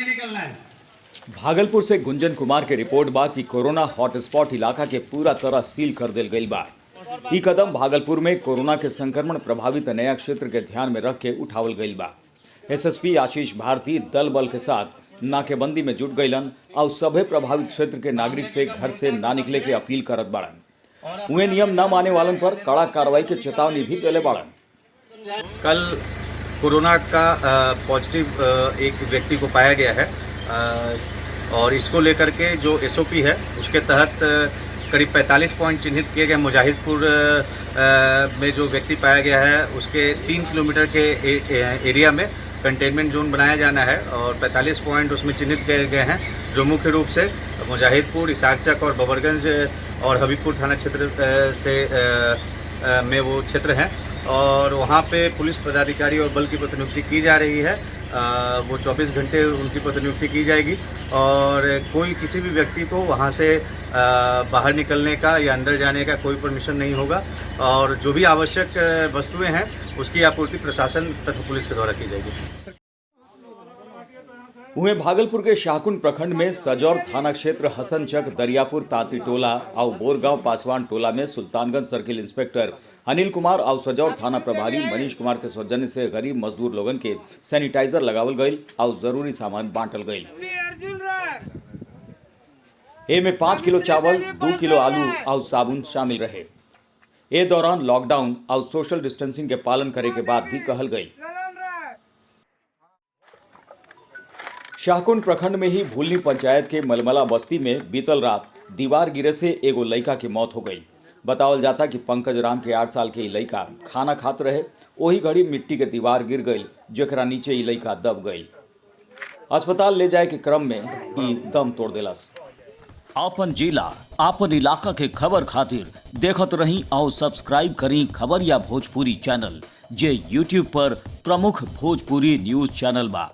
निकलना है। भागलपुर से गुंजन कुमार के रिपोर्ट बा कि कोरोना हॉटस्पॉट इलाका के पूरा तरह सील कर दिल गई बा। ई कदम भागलपुर में कोरोना के संक्रमण प्रभावित नया क्षेत्र के ध्यान में रख के उठावल गई बा। एसएसपी आशीष भारती दल बल के साथ नाकेबंदी में जुट गईलन और सभे प्रभावित क्षेत्र के नागरिक से घर से ना निकले के अपील करत बाड़न। उहे नियम न माने वालन पर कड़ा कार्रवाई के चेतावनी भी दिले बाड़न। कल कोरोना का पॉजिटिव एक व्यक्ति को पाया गया है और इसको लेकर के जो एसओपी है उसके तहत करीब 45 पॉइंट चिन्हित किए गए। मुजाहिदपुर में जो व्यक्ति पाया गया है उसके 3 किलोमीटर के एरिया में कंटेनमेंट जोन बनाया जाना है और 45 पॉइंट उसमें चिन्हित किए गए हैं जो मुख्य रूप से मुजाहिदपुर, इसाकचक और बबरगंज और हबीबपुर थाना क्षेत्र से में वो क्षेत्र हैं और वहाँ पे पुलिस पदाधिकारी और बल की प्रतिनियुक्ति की जा रही है। वो 24 घंटे उनकी प्रतिनियुक्ति की जाएगी और कोई किसी भी व्यक्ति को वहाँ से बाहर निकलने का या अंदर जाने का कोई परमिशन नहीं होगा और जो भी आवश्यक वस्तुएं हैं उसकी आपूर्ति प्रशासन तथा पुलिस के द्वारा की जाएगी। वहीं भागलपुर के शाहकुंड प्रखंड में सजौर थाना क्षेत्र हसनचक, दरियापुर, तांती टोला और बोरगांव पासवान टोला में सुल्तानगंज सर्किल इंस्पेक्टर अनिल कुमार और सजौर थाना प्रभारी मनीष कुमार के सौजन्य से गरीब मजदूर लोगन के सैनिटाइजर लगावल गईल और जरूरी सामान बांटल गईल। एमे 5 किलो चावल, 2 किलो आलू और साबुन शामिल रहे। ए दौरान लॉकडाउन और सोशल डिस्टेंसिंग के पालन करे के बाद भी कहल गई। शाहकुंड प्रखंड में ही भूलनी पंचायत के मलमला बस्ती में बीतल रात दीवार गिरे से एगो लड़का की मौत हो गई। बतावल जाता कि पंकज राम के 8 साल के लड़का खाना खात रहे, वही घड़ी मिट्टी के दीवार गिर गई जेकरा नीचे ई लड़का दब गई। अस्पताल ले जाए के क्रम में ई दम तोड़ देलस। आपन जिला आपन इलाका के खबर खातिर देखत रही और सब्सक्राइब करी खबरिया भोजपुरी चैनल जे YouTube पर प्रमुख भोजपुरी न्यूज चैनल बा।